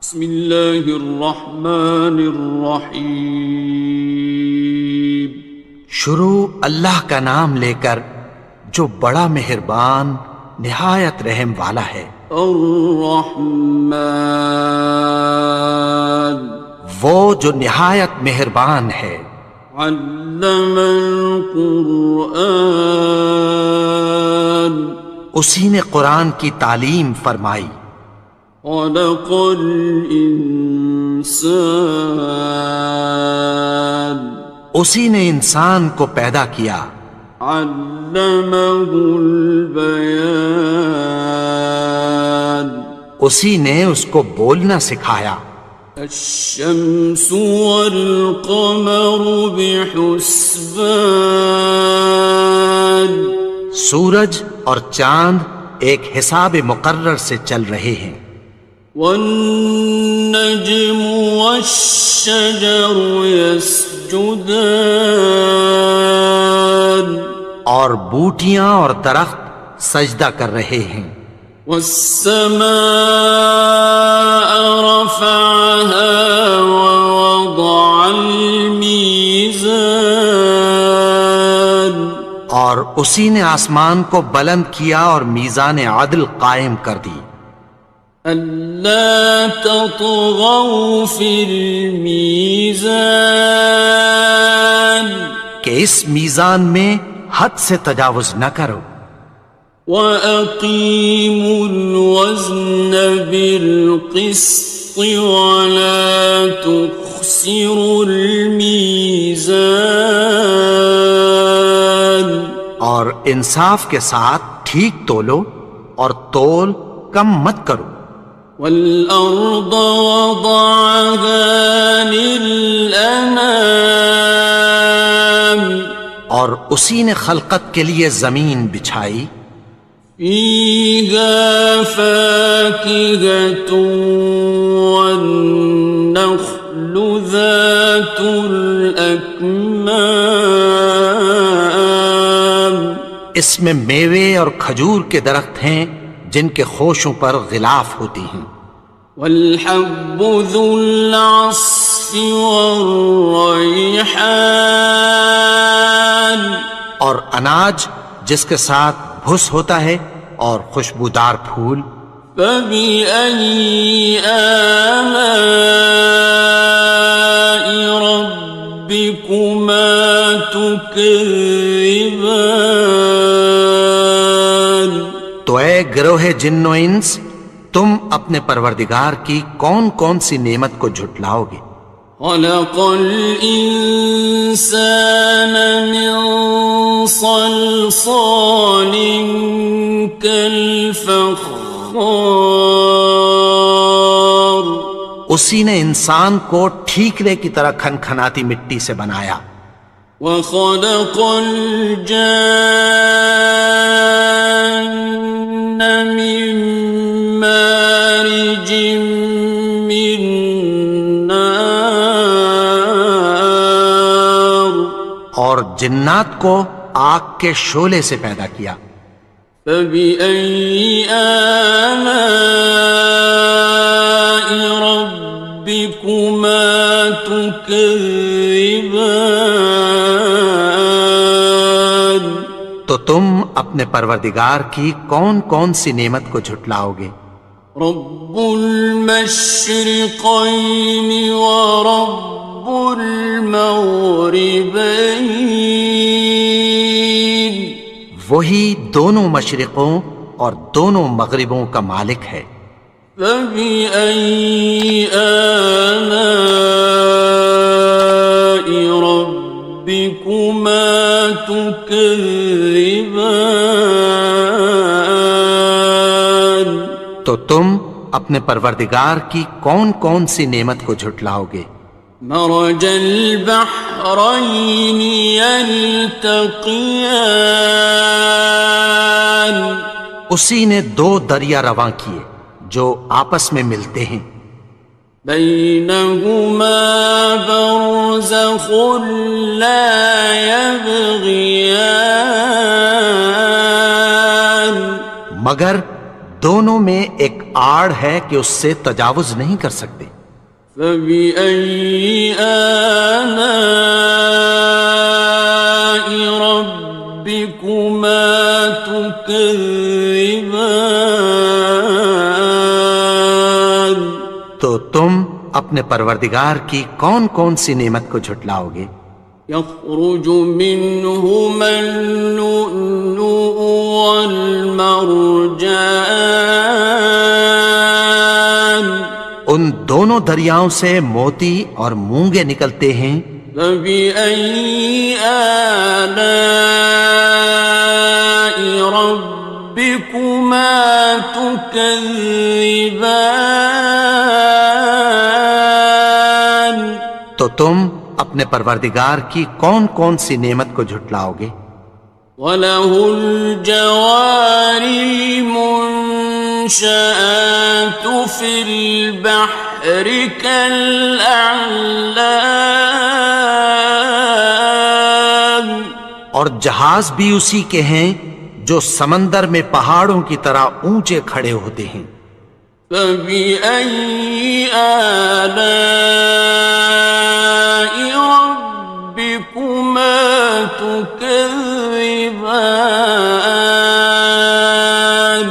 بسم اللہ الرحمن الرحیم۔ شروع اللہ کا نام لے کر جو بڑا مہربان نہایت رحم والا ہے۔ الرحمن، وہ جو نہایت مہربان ہے۔ علم القرآن، اسی نے قرآن کی تعلیم فرمائی۔ خلق الانسان، اسی نے انسان کو پیدا کیا۔ علمہ البیان، اسی نے اس کو بولنا سکھایا۔ الشمس والقمر بحسبان، سورج اور چاند ایک حساب مقرر سے چل رہے ہیں۔ والنجم والشجر يسجدان، اور بوٹیاں اور درخت سجدہ کر رہے ہیں۔ والسماء رفعها ووضع الميزان، اور اسی نے آسمان کو بلند کیا اور میزان عدل قائم کر دی۔ ألا تطغوا في الميزان، کہ اس میزان میں حد سے تجاوز نہ کرو۔ وَأَقِيمُوا الْوَزْنَ بِالْقِسْطِ وَلَا تُخْسِرُوا الْمِيزَانَ، اور انصاف کے ساتھ ٹھیک تولو اور تول کم مت کرو۔ وَالْأَرْضَ وَضَعَهَا لِلْأَنَامِ، اور اسی نے خلقت کے لیے زمین بچھائی۔ فِيهَا فَاكِهَةٌ وَالنَّخْلُ ذَاتُ الْأَكْمَامِ، اس میں میوے اور کھجور کے درخت ہیں جن کے خوشوں پر غلاف ہوتی ہیں۔ وَالْحَبُّ ذُو الْعَصْفِ وَالرَّيْحَانِ، اور اناج جس کے ساتھ بھس ہوتا ہے اور خوشبودار پھول۔ فَبِأَيِّ آلَاءِ رَبِّكُمَا تُكَذِّبَانِ، تو اے گروہ جن و انس، تم اپنے پروردگار کی کون کون سی نعمت کو جھٹلاؤ گے؟ خَلَقَ الْإِنسَانَ مِنْ صَلْصَالٍ كَالْفَخَّارِ، اسی نے انسان کو ٹھیکرے کی طرح کھنکھناتی مٹی سے بنایا۔ وَخَلَقَ الْجَانَّ مِن مَّارِجٍ مِّن نَّارٍ، اور جنات کو آگ کے شعلے سے پیدا کیا۔ فَبِأَيِّ آلَاءِ رَبِّكُمَا تُكَذِّبَانِ، تو تم اپنے پروردگار کی کون کون سی نعمت کو جھٹلاؤ گے؟ رب المشرقین ورب المغربین، وہی دونوں مشرقوں اور دونوں مغربوں کا مالک ہے۔ فَبِأَيِّ آلَاءِ رَبِّكُمَا تُكَذِّبَانِ، تو تم اپنے پروردگار کی کون کون سی نعمت کو جھٹلاؤ گے؟ مرج البحرین یلتقیان، اسی نے دو دریا رواں کیے جو آپس میں ملتے ہیں۔ بینہما برزخ لا یبغیان، مگر دونوں میں ایک آڑ ہے کہ اس سے تجاوز نہیں کر سکتے۔ فبأي آلاء ربكما تكذبان؟ تو تم اپنے پروردگار کی کون کون سی نعمت کو جھٹلاؤ گے؟ يخرج منهما اللؤلؤ والمرجان، ان دونوں دریاؤں سے موتی اور مونگے نکلتے ہیں۔ فبأي آلاء ربكما تكذبان؟ تو تم اپنے پروردگار کی کون کون سی نعمت کو جھٹلاؤ گے؟ وَلَهُ الْجَوَارِ الْمُنشَآتُ فِي الْبَحْرِ كَالْأَعْلَامِ، اور جہاز بھی اسی کے ہیں جو سمندر میں پہاڑوں کی طرح اونچے کھڑے ہوتے ہیں۔ فَبِأَيِّ آلَاءِ رَبِّكُمَا تُكَذِّبَانِ؟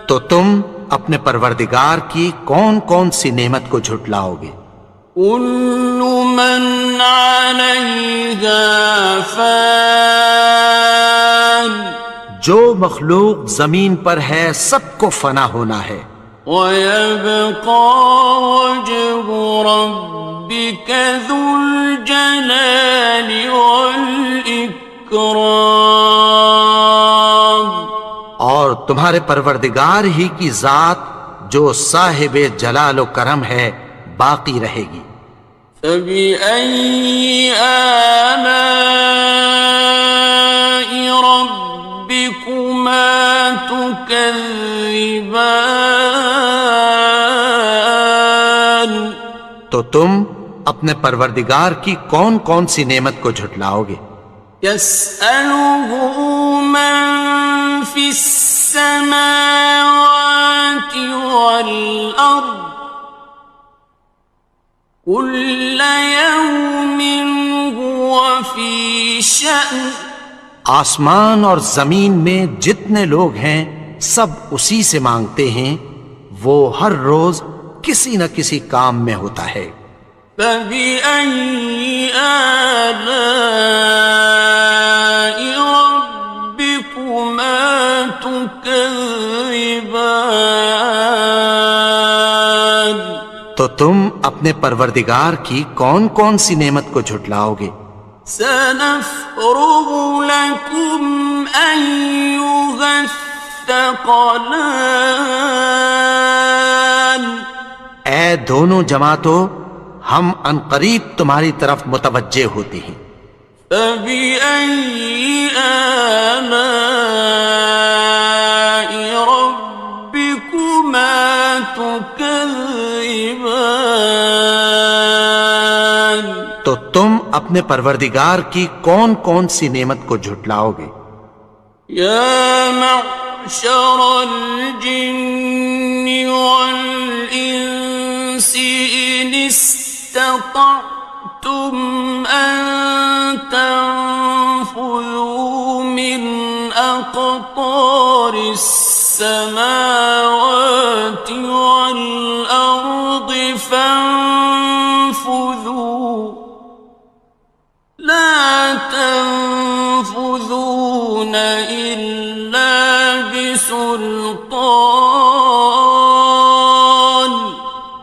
تو تم اپنے پروردگار کی کون کون سی نعمت کو جھٹلاؤ گے؟ كُلُّ مَنْ عَلَيْهَا فَانٍ، جو مخلوق زمین پر ہے سب کو فنا ہونا ہے۔ وَيَبْقَى وَجْهُ رَبِّكَ ذُو الْجَلَالِ وَالْإِكْرَامِ، اور تمہارے پروردگار ہی کی ذات جو صاحب جلال و کرم ہے باقی رہے گی۔ فَبِأَيِّ آلَاءِ رَبِّكُمَا تُكَذِّبَانِ؟ تو تم اپنے پروردگار کی کون کون سی نعمت کو جھٹلاؤ گے؟ يَسْأَلُهُ مَن فِي السَّمَاوَاتِ وَالْأَرْضِ كُلَّ يَوْمٍ هُوَ فِي شَأْنٍ، آسمان اور زمین میں جتنے لوگ ہیں سب اسی سے مانگتے ہیں، وہ ہر روز کسی نہ کسی کام میں ہوتا ہے۔ فَبِأَيِّ آلَاءِ رَبِّكُمَا تُكَذِّبَانِ؟ تو تم اپنے پروردگار کی کون کون سی نعمت کو جھٹلاؤ گے؟ سَنَفْرُغُ لَكُمْ أَيُّهَ الثَّقَلَانِ، اے دونوں جماعتوں، ہم عنقریب تمہاری طرف متوجہ ہوتے ہیں۔ فَبِأَيِّ آلَاءِ رَبِّكُمَا تُكَذِّبَانِ؟ تو تم اپنے پروردگار کی کون کون سی نعمت کو جھٹلاؤ گے؟ يَا مَعْشَرَ الْجِنِّ وَالْإِنسِ إِنِ اسْتَطَعْتُمْ أَن تَنفُذُوا مِنْ أَقْطَارِ السَّمَاوَاتِ وَالْأَرْضِ فَانفُذُوا لَا تَنفُذُونَ إِلَّا بِسُلْطَانٍ۔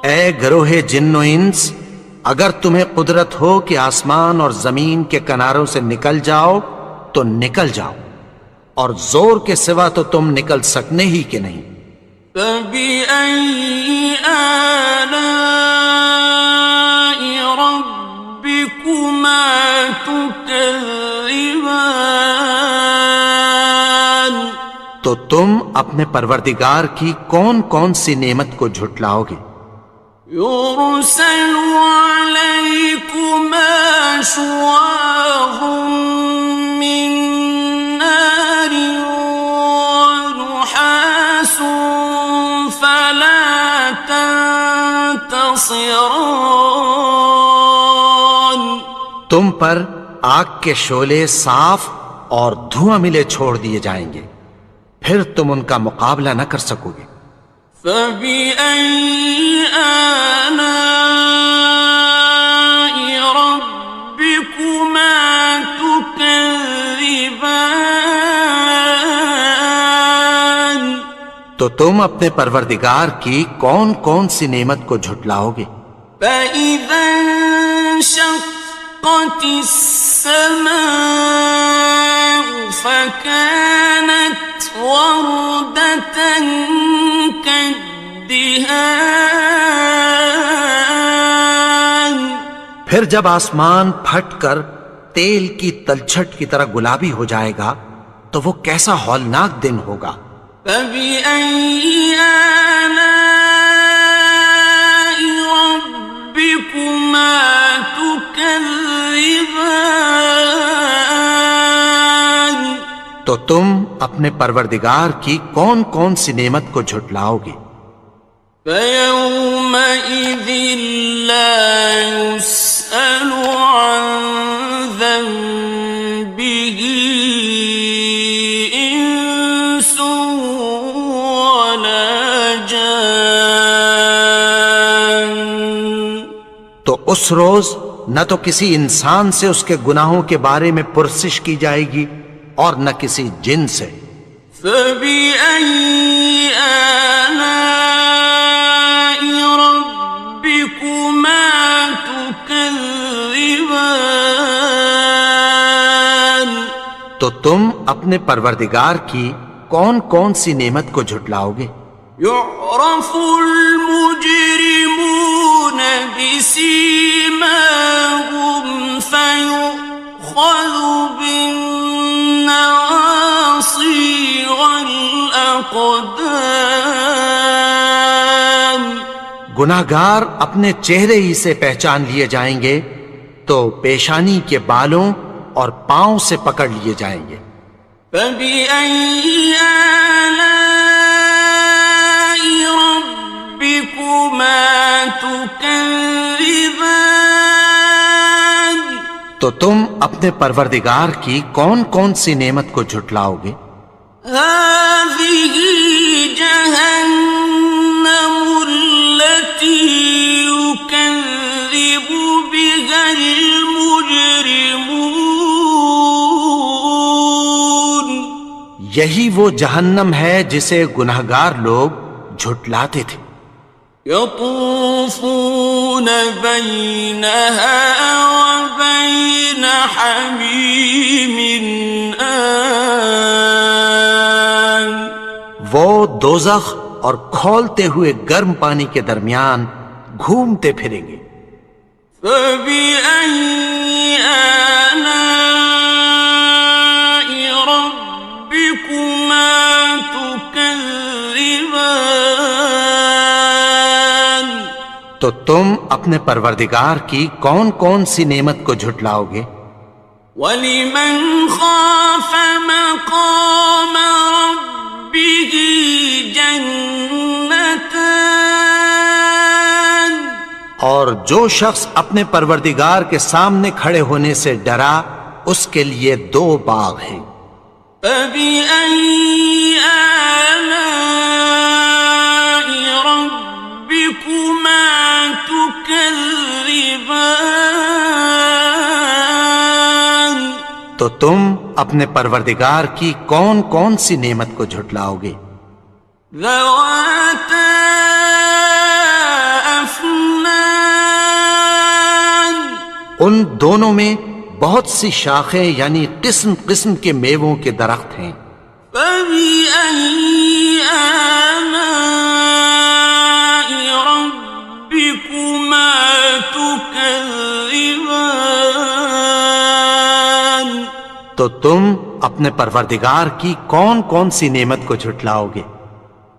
اے گروہ جن و انس، اگر تمہیں قدرت ہو کہ آسمان اور زمین کے کناروں سے نکل جاؤ تو نکل جاؤ، اور زور کے سوا تو تم نکل سکنے ہی کہ نہیں۔ فَبِأَيِّ آلَاءِ رَبِّكُمَا تُكَذِّبَانِ؟ تو تم اپنے پروردگار کی کون کون سی نعمت کو جھٹلاؤ گے؟ يُرْسَلُ عَلَيْكُمَا شُوَاظٌ مِّن نَّارٍ وَنُحَاسٌ خاصران. تم پر آگ کے شعلے صاف اور دھواں ملے چھوڑ دیے جائیں گے، پھر تم ان کا مقابلہ نہ کر سکو گے۔ فبأي آلاء ربكما تكذبان. تو تم اپنے پروردگار کی کون کون سی نعمت کو جھٹلاؤ گے؟ فإذا انشقت السماء فكانت وردة كالدهان. پھر جب آسمان پھٹ کر تیل کی تلچھٹ کی طرح گلابی ہو جائے گا تو وہ کیسا ہولناک دن ہوگا۔ فبأي آلاء ربكما تكذبان. تو تم اپنے پروردگار کی کون کون سی نعمت کو جھٹلاؤ گے؟ فيومئذ لا يسأل عن ذنبه إنس ولا جان. تو اس روز نہ تو کسی انسان سے اس کے گناہوں کے بارے میں پرسش کی جائے گی اور نہ کسی جن سے۔ فبأي آلاء ربكما تكذبان. تو تم اپنے پروردگار کی کون کون سی نعمت کو جھٹلاؤ گے؟ يعرف المجرمون بسيماهم فيؤخذ بالنواصي والأقدام. گناہگار اپنے چہرے ہی سے پہچان لیے جائیں گے تو پیشانی کے بالوں اور پاؤں سے پکڑ لیے جائیں گے۔ فبأي آلاء ربكما تكذبان. تو تم اپنے پروردگار کی کون کون سی نعمت کو جھٹلاؤ گے؟ هذه جهنم التي يكذب بها المجرمون. یہی وہ جہنم ہے جسے گناہگار لوگ جھٹلاتے تھے۔ يطوفون بينها وبين حميم آن. وہ دوزخ اور کھولتے ہوئے گرم پانی کے درمیان گھومتے پھریں گے۔ فبأي آلاء ربكما تكذبان. تو تم اپنے پروردگار کی کون کون سی نعمت کو جھٹلاؤ گے؟ وَلِمَنْ خَافَ مَقَامَ رَبِّهِ جَنَّتَانِ. اور جو شخص اپنے پروردگار کے سامنے کھڑے ہونے سے ڈرا اس کے لیے دو باغ ہیں۔ فَبِأَيِّ آلَاءِ رَبِّكُمَا تُكَذِّبَانِ. تو تم اپنے پروردگار کی کون کون سی نعمت کو جھٹلاؤ گے؟ ذَوَاتَا أَفْنَانٍ. ان دونوں میں بہت سی شاخیں یعنی قسم قسم کے میووں کے درخت ہیں۔ فَبِأَيِّ آلَاءِ رَبِّكُمَا تُكَذِّبَانِ. تو تم اپنے پروردگار کی کون کون سی نعمت کو جھٹلاؤ گے؟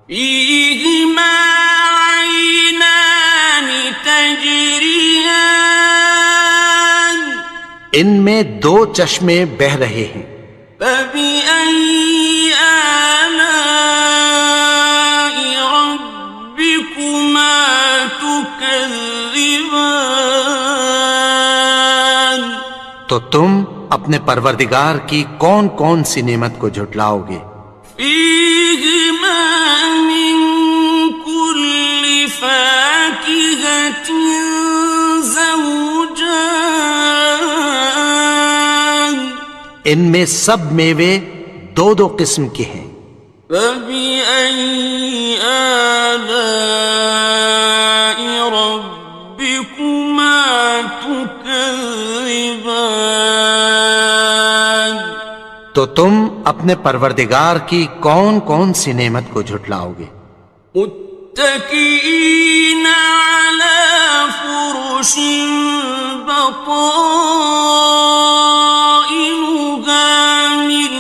فِيهِمَا عَيْنَانِ تَجْرِيَانِ. ان میں دو چشمے بہہ رہے ہیں۔ فَبِأَيِّ آلَاءِ رَبِّكُمَا تُكَذِّبَانِ. تكذبان تو تم اپنے پروردگار کی کون کون سی نعمت کو جھٹلاؤ گے؟ فيهما من كل فاكهة زوجان ان میں سب میوے دو دو قسم کے ہیں۔ فبأي آلاء ربكما تكذبان تو تم اپنے پروردگار کی کون کون سی نعمت کو جھٹلاؤ گے؟ متكئين على فرش بطائنها من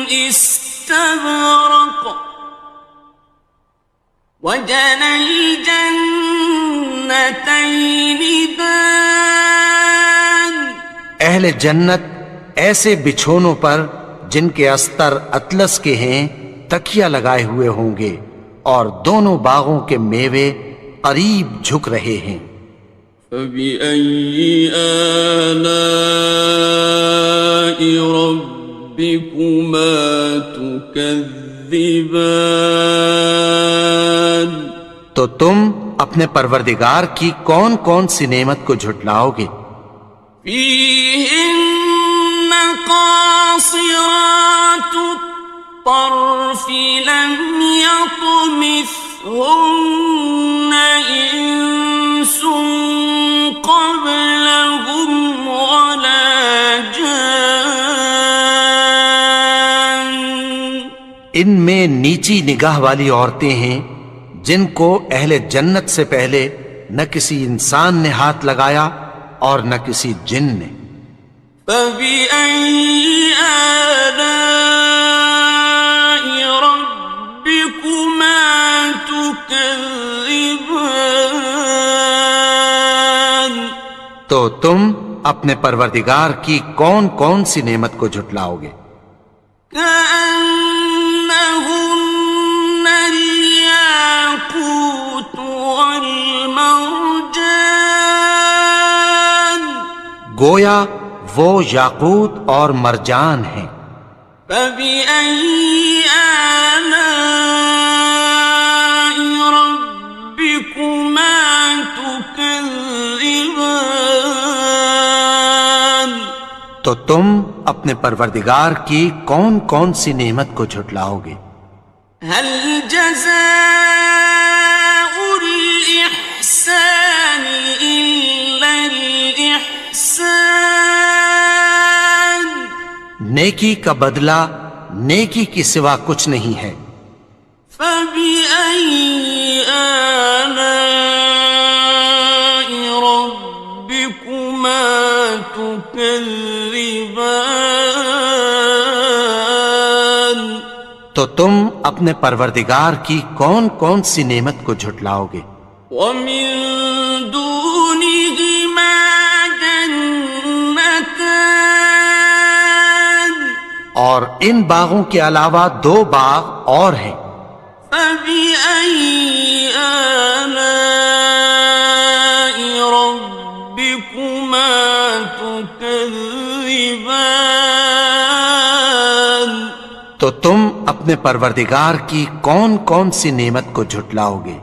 استبرق وجنى الجنتين دان اہل جنت ایسے بچھونوں پر جن کے استر اطلس کے ہیں تکیہ لگائے ہوئے ہوں گے اور دونوں باغوں کے میوے قریب جھک رہے ہیں۔ فبأي آلاء ربكما تكذبان تو تم اپنے پروردگار کی کون کون سی نعمت کو جھٹلاؤ گے؟ فيهن قاصرات الطرف لم يطمثهن إنس قبلهم ولا جان ان میں نیچی نگاہ والی عورتیں ہیں جن کو اہل جنت سے پہلے نہ کسی انسان نے ہاتھ لگایا اور نہ کسی جن نے۔ فبأي آلاء ربكما تكذبان تو تم اپنے پروردگار کی کون کون سی نعمت کو جھٹلاؤ گے؟ كأنهن الياقوت والمرجان گویا وہ یاقوت اور مرجان ہیں۔ فبأي آلاء ربكما تكذبان تو تم اپنے پروردگار کی کون کون سی نعمت کو جھٹلاؤ گے؟ هل جزاء الإحسان إلا الإحسان نیکی کا بدلہ نیکی کی سوا کچھ نہیں ہے۔ فبأي آلاء ربكما تكذبان تو تم اپنے پروردگار کی کون کون سی نعمت کو جھٹلاؤ گے؟ ومن دونهما جنتان اور ان باغوں کے علاوہ دو باغ اور ہیں۔ فبأي آلاء ربكما تكذبان تو تم اپنے پروردگار کی کون کون سی نعمت کو جھٹلاؤ گے؟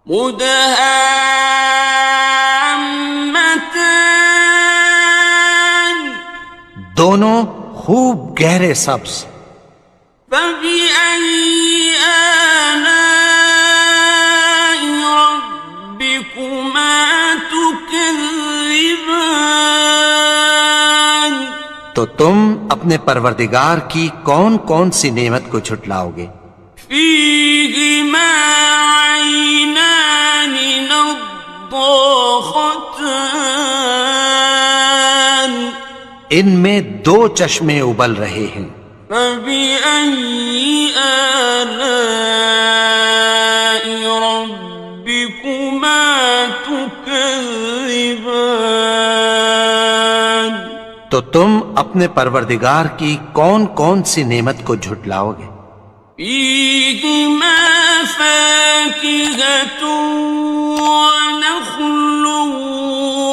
مدهامتان دونوں خوب گہرے سبز۔ فبأي آلاء ربكما تكذبان تو تم اپنے پروردگار کی کون کون سی نعمت کو جھٹلاؤ گے؟ فيهما عينان نضاختان ان میں دو چشمے ابل رہے ہیں۔ فبأي آلاء ربكما تكذبان تو تم اپنے پروردگار کی کون کون سی نعمت کو جھٹلاؤ گے؟ فيهما فاكهة ونخل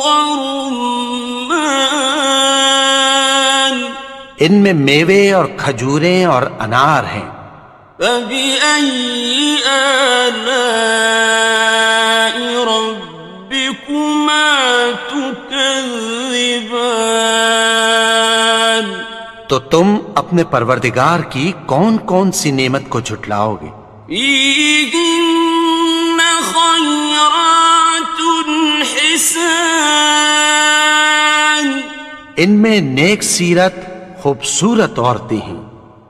ورمان ان میں میوے اور کھجوریں اور انار ہیں. فبأي آلاء ربكما تكذبان تو تم اپنے پروردگار کی کون کون سی نعمت کو جھٹلاؤ گے؟ فيهن خيرات حسان ان میں نیک سیرت خوبصورت عورتیں ہیں.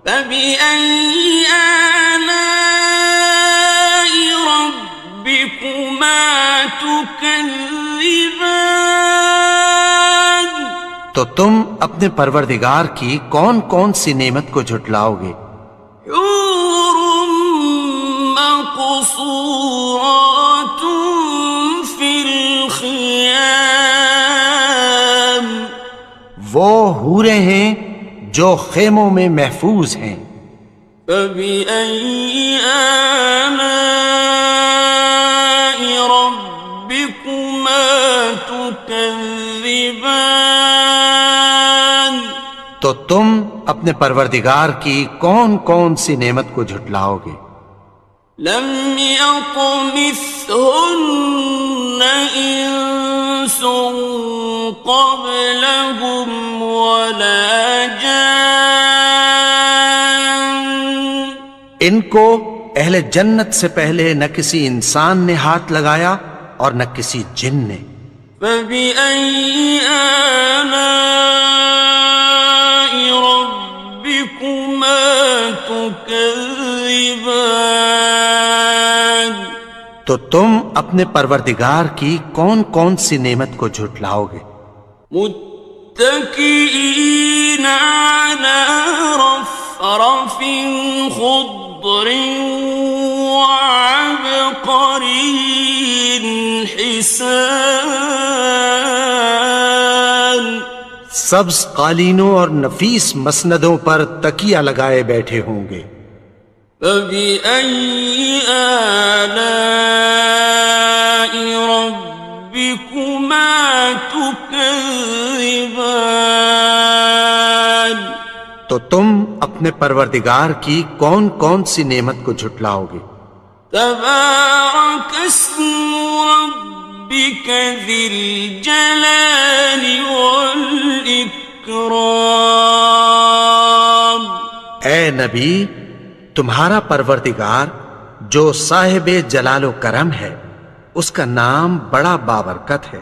فبأي آلاء ربكما تكذبان تو تم اپنے پروردگار کی کون کون سی نعمت کو جھٹلاؤ گے؟ حور مقصورات في الخيام وہ حوریں ہیں جو خیموں میں محفوظ ہیں. فبأي آلاء ربكما تكذبان تو تم اپنے پروردگار کی کون کون سی نعمت کو جھٹلاؤ گے؟ لم يطمثهن إنس قبلهم ولا جان ان کو اہل جنت سے پہلے نہ کسی انسان نے ہاتھ لگایا اور نہ کسی جن نے. فبأي آلاء ربكما تكذبان تو تم اپنے پروردگار کی کون کون سی نعمت کو جھٹلاؤ گے؟ متكئين على رفرف خضر وعبقري حسان سبز قالینوں اور نفیس مسندوں پر تکیہ لگائے بیٹھے ہوں گے. فبأي آلاء ربكما تكذبان تو تم اپنے پروردگار کی کون کون سی نعمت کو جھٹلاؤ گے؟ تبارك اسم ربك ذي الجلال والإكرام اے نبی، تمہارا پروردگار جو صاحب جلال و کرم ہے، اس کا نام بڑا بابرکت ہے.